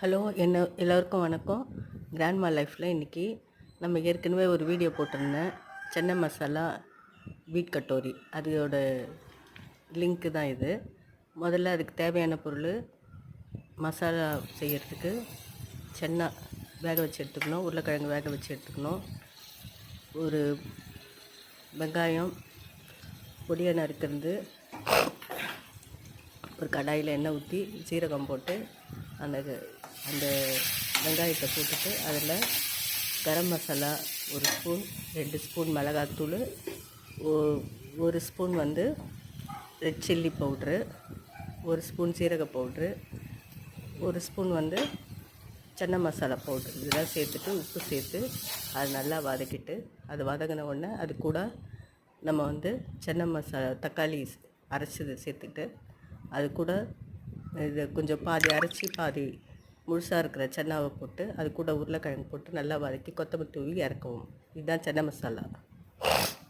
Hello எல்லோருக்கும் வணக்கம். Grandma லைஃப்பில் இன்றைக்கி நம்ம ஏற்கனவே ஒரு வீடியோ போட்டிருந்தேன். சென்னை மசாலா வீட் கட்டோரி அதோட லிங்க்கு தான் இது. முதல்ல அதுக்கு தேவையான பொருள், மசாலா செய்கிறதுக்கு சென்னா வேக வச்சு எடுத்துக்கணும், உருளைக்கிழங்கு வேக வச்சு எடுத்துக்கணும், ஒரு வெங்காயம் பொடியை நறுக்கிறது, ஒரு கடாயில் எண்ணெய் ஊற்றி சீரகம் போட்டு அந்த வெங்காயத்தை போட்டுட்டு அதில் கரம் மசாலா ஒரு ஸ்பூன், 2 ஸ்பூன் மிளகாத்தூள், ஒரு ஸ்பூன் ரெட் சில்லி பவுட்ரு, ஒரு ஸ்பூன் சீரக பவுட்ரு, ஒரு ஸ்பூன் சன்னா மசாலா பவுட்ரு, இதெல்லாம் சேர்த்துட்டு உப்பு சேர்த்து அது நல்லா வதக்கிட்டு, அது வதங்கின உடனே அது கூட நம்ம சன்னா மசாலா தக்காளி அரைச்சதை சேர்த்துட்டு, அது கூட இது கொஞ்சம் பாதி அரைச்சி பாதி முழுசாக இருக்கிற சன்னாவை போட்டு அது கூட உருளைக்கிழங்கு போட்டு நல்லா வதக்கி கொத்தமல்லி தூவி இறக்குவோம். இதுதான் சன்னா மசாலா.